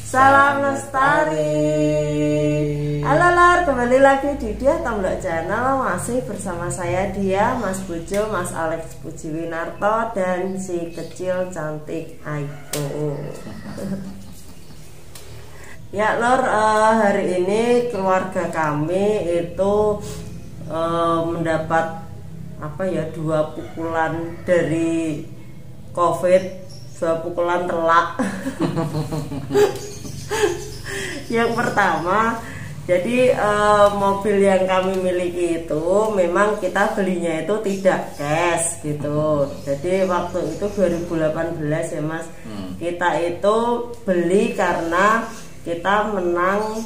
Salam Lestari. Halo Lor, kembali lagi di Dia Tomblok Channel. Masih bersama saya Dia, Mas Bojo, Mas Alex Pujiwinarto, dan si kecil cantik Aiko. Ya Lor, hari ini keluarga kami itu mendapat dua pukulan dari COVID, dua pukulan telak. Yang pertama, jadi mobil yang kami miliki itu memang kita belinya itu tidak cash gitu. Jadi waktu itu 2018 ya Mas, kita itu beli karena kita menang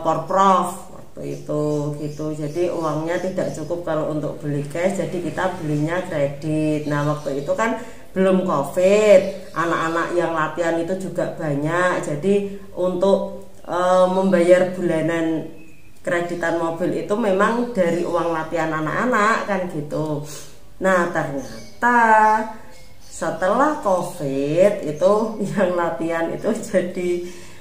Porprov waktu itu gitu. Jadi uangnya tidak cukup kalau untuk beli cash, jadi kita belinya kredit. Nah waktu itu kan belum COVID, anak-anak yang latihan itu juga banyak. Jadi untuk membayar bulanan kreditan mobil itu memang dari uang latihan anak-anak kan gitu. Nah ternyata setelah COVID itu yang latihan itu jadi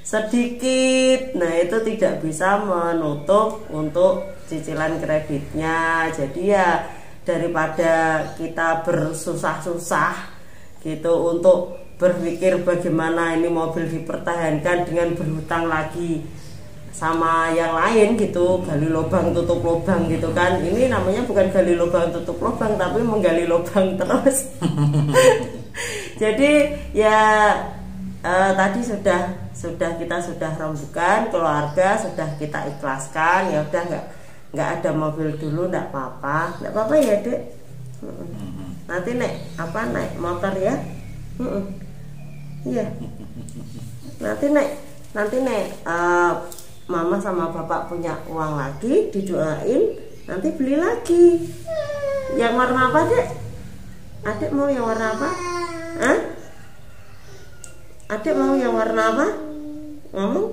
sedikit. Nah itu tidak bisa menutup untuk cicilan kreditnya. Jadi ya daripada kita bersusah-susah gitu untuk berpikir bagaimana ini mobil dipertahankan dengan berhutang lagi sama yang lain gitu, gali lubang tutup lubang gitu kan. Ini namanya bukan gali lubang tutup lubang, tapi menggali lubang terus. Jadi ya tadi sudah kita sudah rembukan, keluarga sudah kita ikhlaskan. Ya udah nggak ada mobil dulu, nggak apa-apa ya Dek. Nanti naik motor ya. Iya. Nanti naik mama sama bapak punya uang lagi, didoain, nanti beli lagi. Yang warna apa Dek? Adik mau yang warna apa? Hah? Adik mau yang warna apa? Ngomong?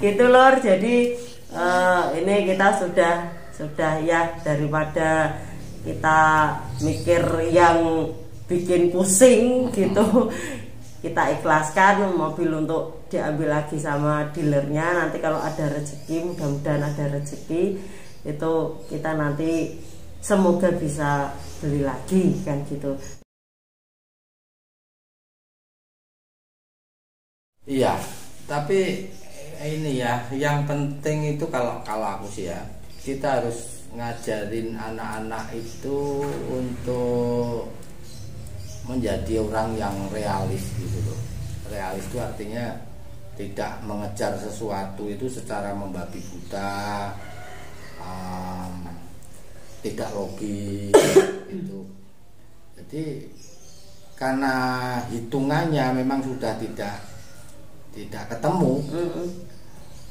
Gitu Lor. Jadi ini kita sudah ya, daripada kita mikir yang bikin pusing gitu, kita ikhlaskan mobil untuk diambil lagi sama dealernya. Nanti kalau ada rezeki, mudah-mudahan ada rezeki, itu kita nanti semoga bisa beli lagi kan gitu. Iya, tapi ini ya, yang penting itu kalau aku sih ya, kita harus ngajarin anak-anak itu untuk menjadi orang yang realis gitu loh. Realis itu artinya tidak mengejar sesuatu itu secara membabi buta, tidak logis gitu. Jadi karena hitungannya memang sudah tidak ketemu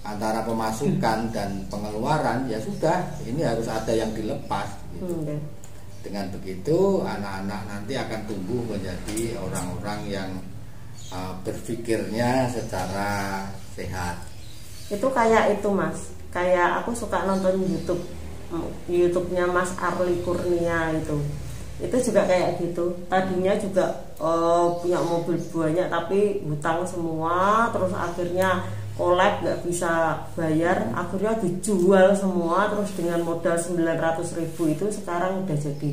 antara pemasukan dan pengeluaran, ya sudah, ini harus ada yang dilepas gitu. Dengan begitu anak-anak nanti akan tumbuh menjadi orang-orang yang berpikirnya secara sehat. Itu kayak itu Mas, kayak aku suka nonton YouTube-nya Mas Arli Kurnia itu juga kayak gitu. Tadinya juga punya mobil banyak tapi hutang semua, terus akhirnya kolek nggak bisa bayar, akhirnya dijual semua, terus dengan modal 900.000 itu sekarang udah jadi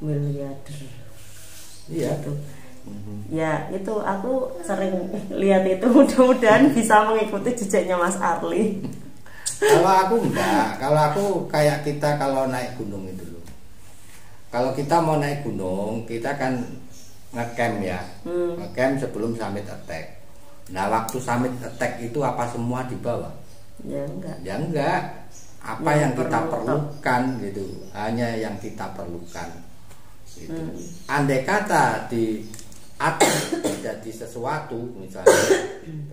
miliarder. Iya gitu. Ya itu aku sering lihat itu, mudah-mudahan bisa mengikuti jejaknya Mas Arli. Kalau aku enggak, kalau aku kayak kita kalau naik gunung itu loh. Kalau kita mau naik gunung, kita kan ngecamp ya, ngecamp sebelum summit attack. Nah waktu summit attack itu apa semua dibawa? Ya enggak. Ya enggak. Apa yang kita perlukan gitu, hanya yang kita perlukan. Gitu. Andai kata di atas terjadi sesuatu, misalnya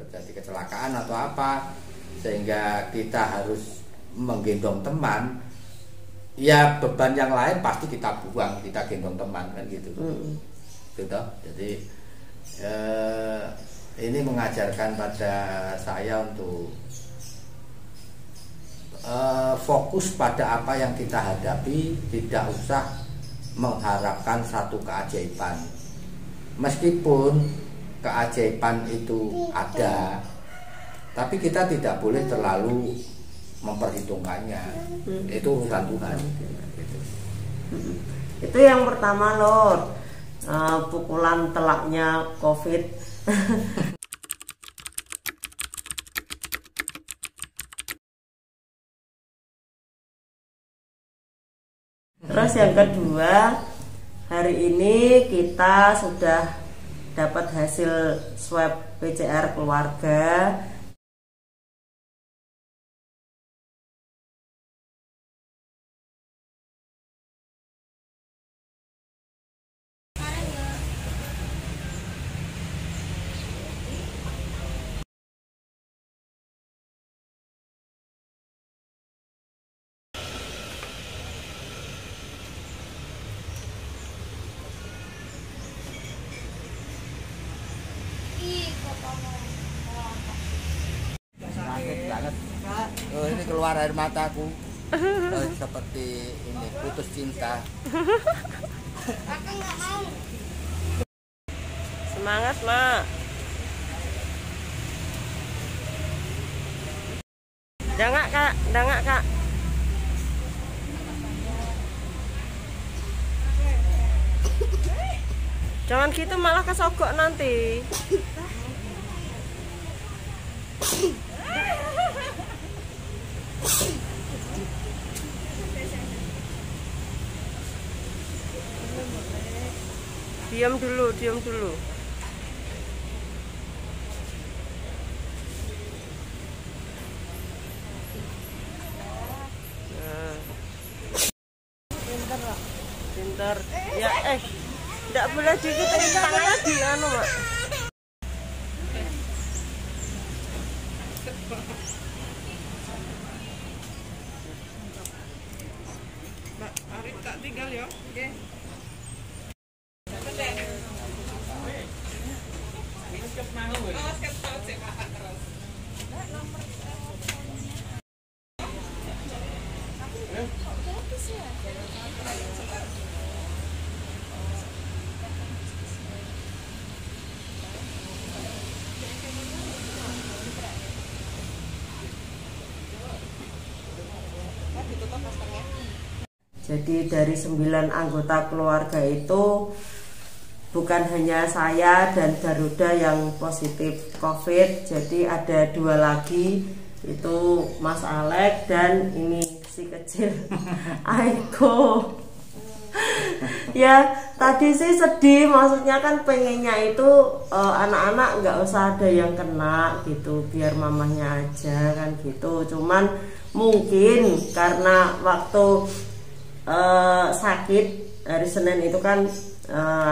terjadi kecelakaan atau apa, sehingga kita harus menggendong teman, ya beban yang lain pasti kita buang, kita gendong teman kan gitu. Gitu. Jadi ini mengajarkan pada saya untuk fokus pada apa yang kita hadapi, tidak usah mengharapkan satu keajaiban. meskipun keajaiban itu ada, tapi kita tidak boleh terlalu memperhitungkannya. Itu urusan Tuhan. Gitu. Itu yang pertama Lord, pukulan telaknya COVID. Terus yang kedua, hari ini kita sudah dapat hasil swab PCR keluarga. Sakit banget. Oh, ini keluar air mataku. Oh, seperti ini putus cinta. Aku nggak mau. Semangat Mak. Dangak Kak, dangak Kak. Jangan gitu malah kesogok nanti. Diam dulu, diam dulu. Nah. Pintar. Ya tidak boleh dikit tangannya di anu Mak. Mbak Arif tak tinggal ya, oke. Jadi dari 9 anggota keluarga itu bukan hanya saya dan Garuda yang positif COVID, jadi ada 2 lagi, itu Mas Alek dan ini si kecil Aiko. Ya tadi sih sedih, maksudnya kan pengennya itu anak-anak nggak usah ada yang kena gitu, biar mamanya aja kan gitu. Cuman mungkin karena waktu sakit hari Senin itu kan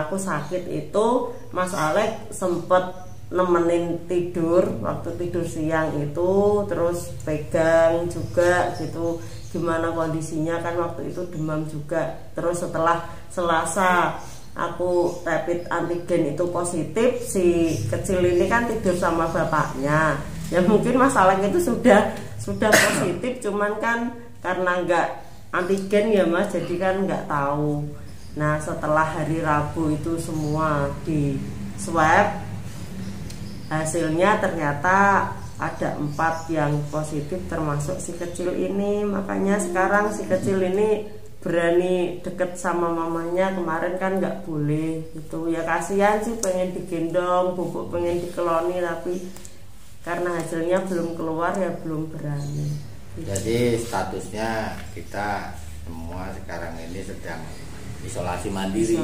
aku sakit itu Mas Alek sempet nemenin tidur waktu tidur siang itu, terus pegang juga gitu gimana kondisinya, kan waktu itu demam juga. Terus setelah Selasa aku rapid antigen itu positif, si kecil ini kan tidur sama bapaknya. Ya mungkin Mas Alek itu sudah positif, cuman kan karena nggak antigen ya Mas, jadi kan nggak tahu. Nah setelah hari Rabu itu semua di swab, hasilnya ternyata ada 4 yang positif termasuk si kecil ini. Makanya sekarang si kecil ini berani deket sama mamanya, kemarin kan nggak boleh gitu. Ya kasihan sih, pengen digendong, bubuk pengen dikeloni, tapi karena hasilnya belum keluar ya belum berani. Jadi statusnya kita semua sekarang ini sedang isolasi mandiri.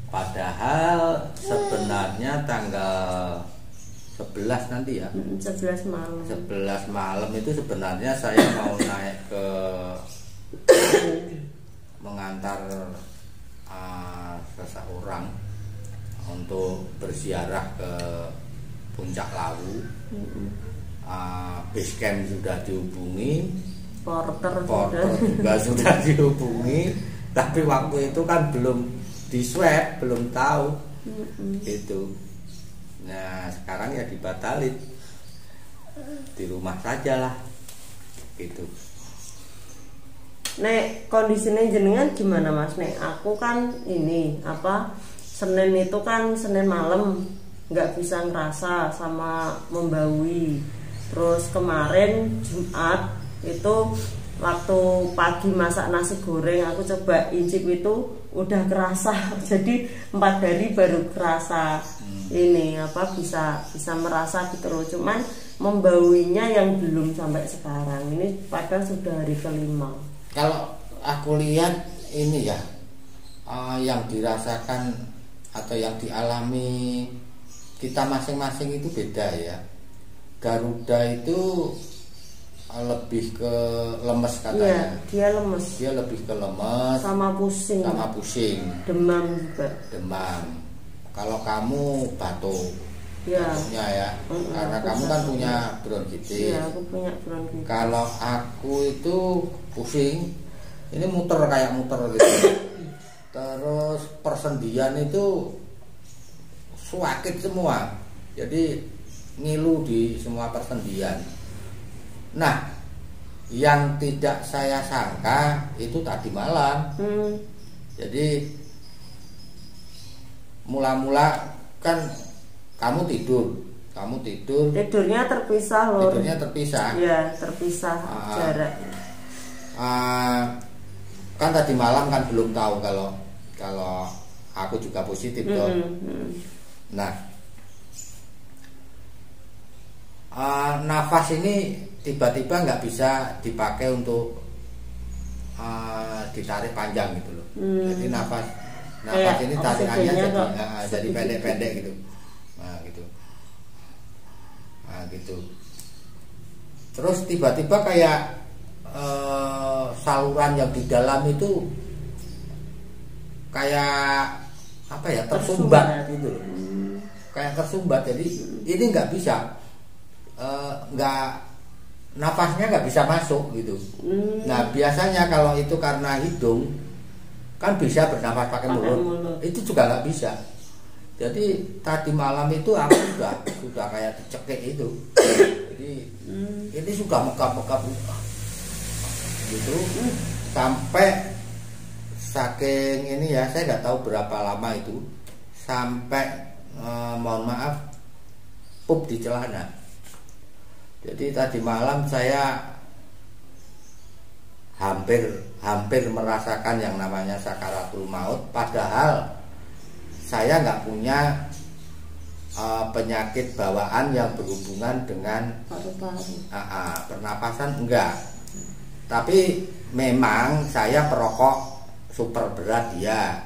Padahal sebenarnya tanggal 11 nanti ya. 11 malam. 11 malam itu sebenarnya saya mau naik ke mengantar seseorang untuk berziarah ke Puncak Lawu. Base camp sudah dihubungi, porter juga sudah dihubungi, tapi waktu itu kan belum di swab, belum tahu gitu. Nah sekarang ya dibatalin, di rumah saja lah gitu. Nek kondisinya jenengan gimana Mas? Nek aku kan ini Senin itu kan Senin malam nggak bisa ngerasa sama membaui. Terus kemarin Jumat itu waktu pagi masak nasi goreng aku coba incip itu udah kerasa. Jadi 4 hari baru kerasa ini apa bisa merasa gitu loh. Cuman membauinya yang belum sampai sekarang. Ini padahal sudah hari kelima. Kalau aku lihat ini ya, yang dirasakan atau yang dialami kita masing-masing itu beda ya. Garuda itu lebih ke lemes katanya. Iya, dia lemes. Dia lebih ke lemes Sama pusing. sama pusing, Demam juga. demam. Kalau kamu batuk, Ya. batuknya ya, karena aku kamu kan sakit. punya bronkitis. Iya, aku punya bronkitis. Kalau aku itu pusing, ini muter kayak muter gitu. Terus persendian itu sakit semua. Jadi ngilu di semua persendian. Nah, yang tidak saya sangka itu tadi malam. Jadi mula-mula kan kamu tidur. Tidurnya terpisah loh. Tidurnya terpisah. Iya, terpisah jarak. Kan tadi malam kan belum tahu kalau aku juga positif toh. Nah, nafas ini tiba-tiba nggak bisa dipakai untuk ditarik panjang gitu loh. Jadi nafas ini tarikannya jadi pendek-pendek gitu. Nah, gitu. Terus tiba-tiba kayak saluran yang di dalam itu kayak apa ya, tersumbat gitu loh. Kayak tersumbat. Jadi ini nggak bisa, nafasnya nggak bisa masuk gitu. Nah, biasanya kalau itu karena hidung kan bisa bernafas pakai mulut. Itu juga nggak bisa. Jadi tadi malam itu aku sudah kayak dicekik itu. Jadi ini sudah megap-megap gitu sampai saking ini ya, saya nggak tahu berapa lama itu sampai mohon maaf pup di celana. Jadi tadi malam saya hampir merasakan yang namanya sakaratul maut, padahal saya nggak punya penyakit bawaan yang berhubungan dengan pernapasan, enggak. Tapi memang saya perokok super berat ya.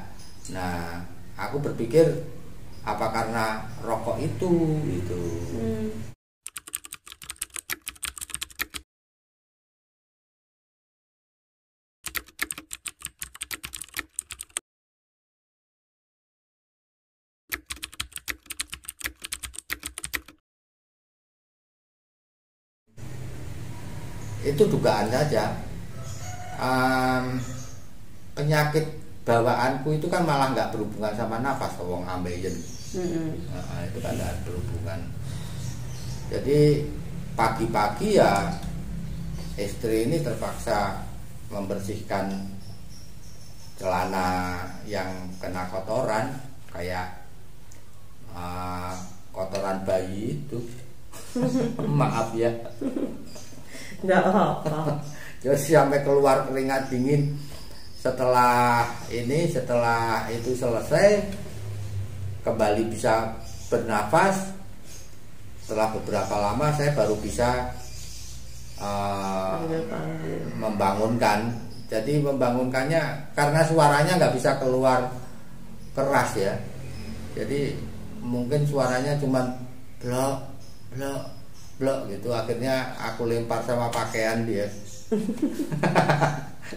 Nah, aku berpikir apa karena rokok itu gitu. Itu dugaan saja. Penyakit bawaanku itu kan malah nggak berhubungan sama nafas, wong ambeien. Itu kan nggak berhubungan. Jadi pagi-pagi ya istri ini terpaksa membersihkan celana yang kena kotoran, kayak kotoran bayi itu. Maaf ya. Nggak apa-apa. Terus sampai keluar keringat dingin. Setelah itu selesai, kembali bisa bernafas. Setelah beberapa lama saya baru bisa membangunkan. Jadi membangunkannya karena suaranya nggak bisa keluar keras ya. Jadi mungkin suaranya cuman blok blok blok gitu. Akhirnya aku lempar sama pakaian dia.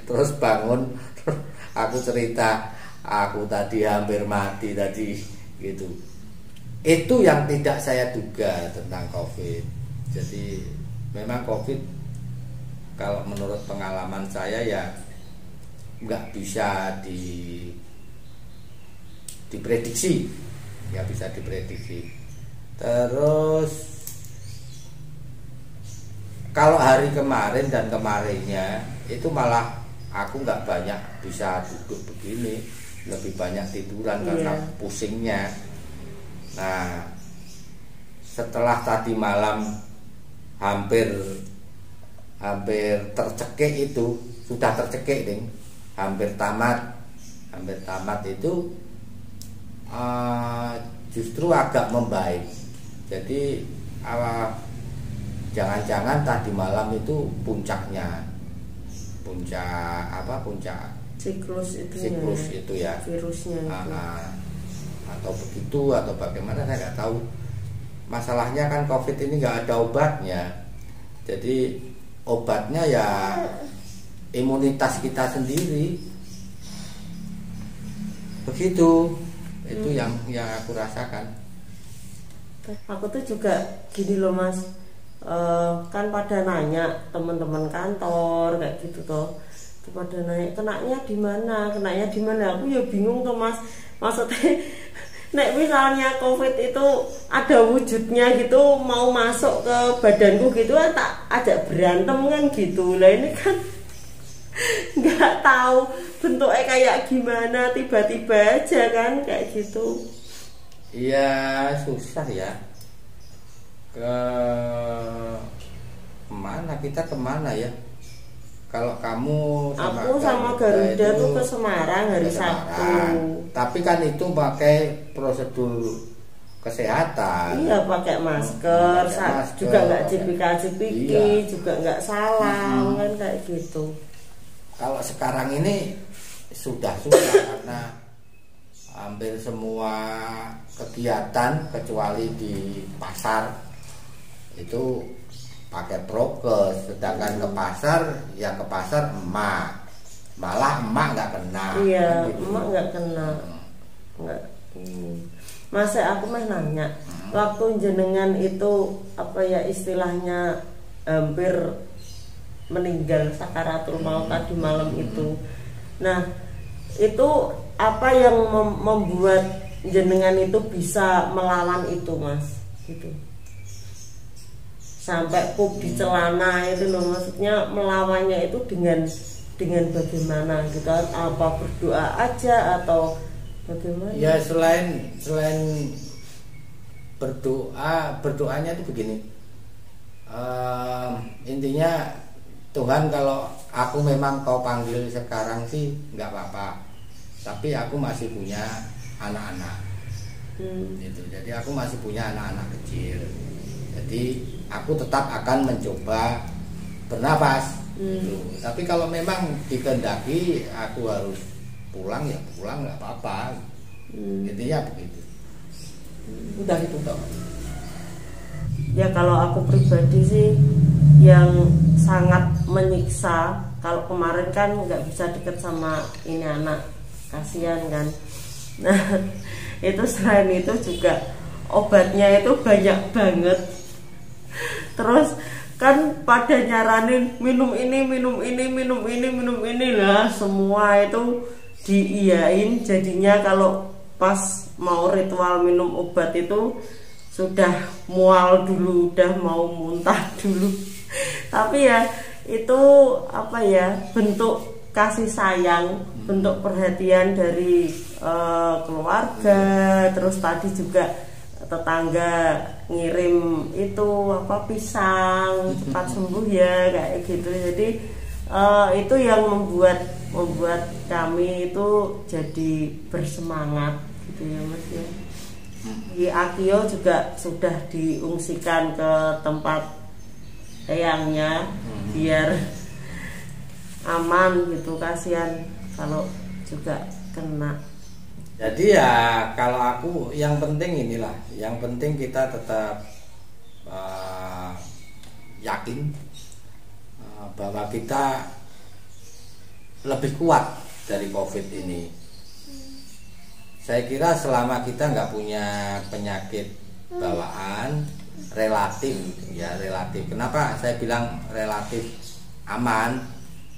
Terus bangun, aku cerita aku tadi hampir mati tadi gitu. Itu yang tidak saya duga tentang COVID. Jadi memang COVID kalau menurut pengalaman saya ya nggak bisa diprediksi, nggak bisa diprediksi. Terus kalau hari kemarin dan kemarinnya itu malah aku nggak banyak bisa duduk begini. lebih banyak tiduran karena pusingnya. Nah, setelah tadi malam hampir tercekik itu, sudah tercekik nih, hampir tamat itu justru agak membaik. Jadi jangan-jangan tadi malam itu puncak siklus itu ya, virusnya itu. Atau begitu atau bagaimana saya nggak tahu. Masalahnya kan COVID ini nggak ada obatnya, jadi obatnya ya imunitas kita sendiri. Begitu, itu yang aku rasakan. Aku tuh juga gini loh Mas, kan pada nanya teman-teman kantor kayak gitu toh, pada nanya kenanya di mana, aku ya bingung tuh Mas, maksudnya nek misalnya COVID itu ada wujudnya gitu, mau masuk ke badanku gitu, tak ajak berantem kan gitu. Lah ini kan nggak tahu bentuknya kayak gimana, tiba-tiba aja kan kayak gitu. Iya, susah ya. Kemana ya? Kalau kamu sama Garuda tuh ke Semarang hari Sabtu. Tapi kan itu pakai prosedur kesehatan. Iya, pakai masker, juga nggak cipika-cipiki, juga nggak salam kan kayak gitu. Kalau sekarang ini sudah karena hampir semua kegiatan kecuali di pasar itu pakai prokes, sedangkan ke pasar malah emak nggak kena. Iya, kan gitu. Emak nggak kena. Nggak. Masa aku mah nanya, waktu jenengan itu apa ya istilahnya hampir meninggal sakaratul maut tadi malam itu. Nah, itu apa yang membuat jenengan itu bisa melawan itu Mas? Gitu. Sampai pup di celana itu loh, maksudnya melawannya itu dengan bagaimana gitu, apa berdoa aja atau bagaimana? Ya selain berdoanya itu begini, intinya Tuhan, kalau aku memang kau panggil sekarang sih nggak apa-apa, tapi aku masih punya anak-anak gitu. Jadi aku masih punya anak-anak kecil, jadi aku tetap akan mencoba bernapas gitu. Tapi kalau memang dikehendaki aku harus pulang ya pulang, nggak apa-apa. Intinya begitu. Udah itu toh. Ya kalau aku pribadi sih yang sangat menyiksa, kalau kemarin kan nggak bisa deket sama ini anak, kasihan kan. Nah itu selain itu juga obatnya itu banyak banget. Terus kan pada nyaranin minum ini lah, semua itu diiyain. Jadinya kalau pas mau ritual minum obat itu sudah mual dulu, udah mau muntah dulu. Tapi ya itu apa ya, bentuk kasih sayang, bentuk perhatian dari keluarga. Terus tadi juga tetangga ngirim itu apa pisang cepat sembuh ya kayak gitu. Jadi itu yang membuat kami itu jadi bersemangat gitu ya Mas ya. Di Akio juga sudah diungsikan ke tempat eyangnya biar aman gitu, kasihan kalau juga kena. Jadi ya kalau aku yang penting inilah, yang penting kita tetap yakin bahwa kita lebih kuat dari COVID ini. Saya kira selama kita nggak punya penyakit bawaan, relatif ya, relatif. Kenapa saya bilang relatif aman?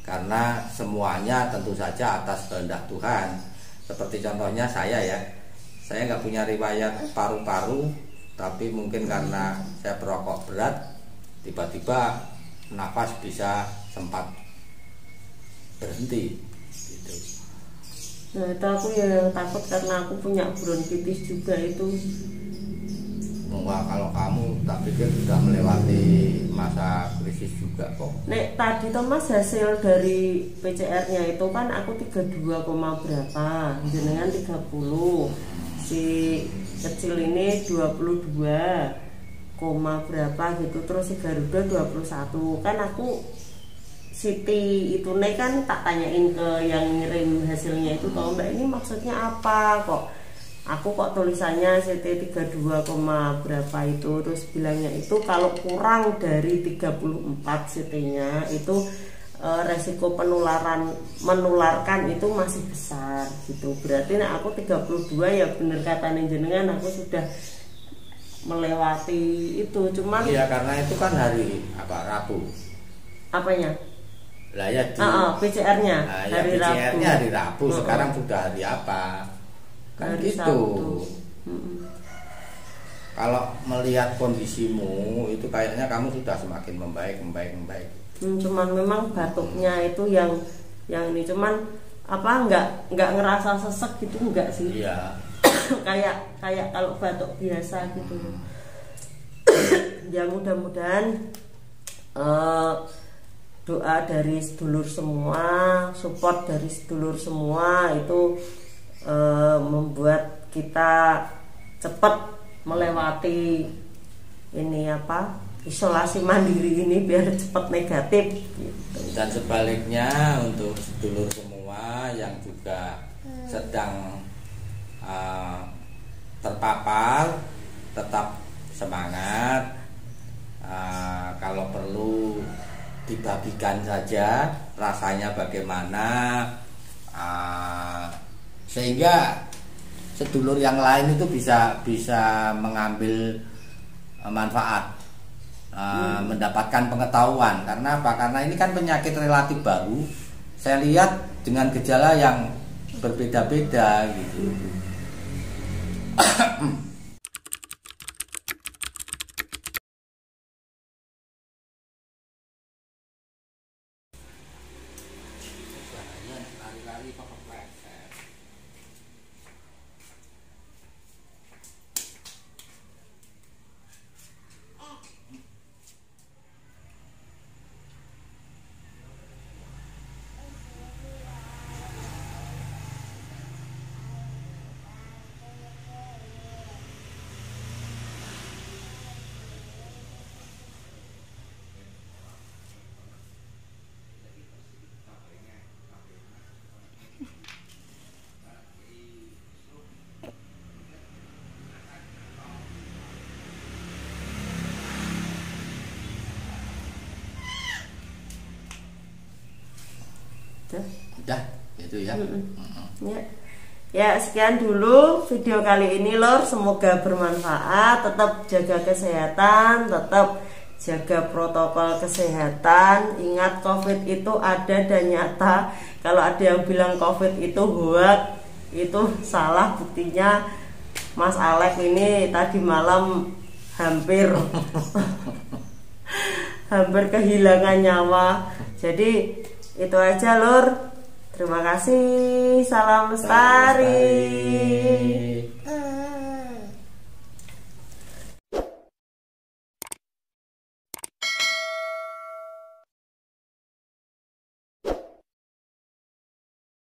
Karena semuanya tentu saja atas kehendak Tuhan. Seperti contohnya saya ya, saya nggak punya riwayat paru-paru, tapi mungkin karena saya perokok berat, tiba-tiba nafas bisa sempat berhenti gitu. Nah itu aku yang takut karena aku punya bronkitis juga itu. Wah, kalau kamu tak pikir sudah melewati masa krisis juga kok. Nek tadi tuh Mas hasil dari PCR-nya itu kan aku 32, berapa, jenengan 30, si kecil ini 22, berapa gitu, terus si Garuda 21. Kan aku Siti itu nih kan tak tanyain ke yang ngirim hasilnya itu, tau Mbak ini maksudnya apa kok? Aku kok tulisannya CT 32, berapa itu, terus bilangnya itu kalau kurang dari 34 CT-nya itu resiko menularkan itu masih besar gitu. Berarti nah aku 32 ya bener kata jenengan, aku sudah melewati itu. Cuman iya karena itu kan hari apa, Rabu. Apanya? Lah ya PCR-nya ya hari PCR-nya Rabu. hari Rabu. Sekarang sudah hari apa? Kan Hari gitu. Sabtu. Kalau melihat kondisimu itu kayaknya kamu sudah semakin membaik. Cuman memang batuknya itu yang ini, cuman apa nggak ngerasa sesek gitu, enggak sih. Iya. kayak kalau batuk biasa gitu. Ya mudah-mudahan doa dari sedulur semua, support dari sedulur semua itu membuat kita cepat melewati ini apa, isolasi mandiri ini biar cepat negatif gitu. Dan sebaliknya untuk sedulur semua yang juga sedang terpapar, tetap semangat. Kalau perlu dibagikan saja rasanya bagaimana, sehingga sedulur yang lain itu bisa mengambil manfaat, mendapatkan pengetahuan. Karena apa? Karena ini kan penyakit relatif baru. Saya lihat dengan gejala yang berbeda-beda gitu. Udah gitu ya. Ya sekian dulu video kali ini Lor, semoga bermanfaat. Tetap jaga kesehatan, tetap jaga protokol kesehatan. Ingat COVID itu ada dan nyata. Kalau ada yang bilang COVID itu hoax, itu salah. Buktinya Mas Alex ini tadi malam hampir kehilangan nyawa. Jadi itu aja Lur. Terima kasih. Salam lestari.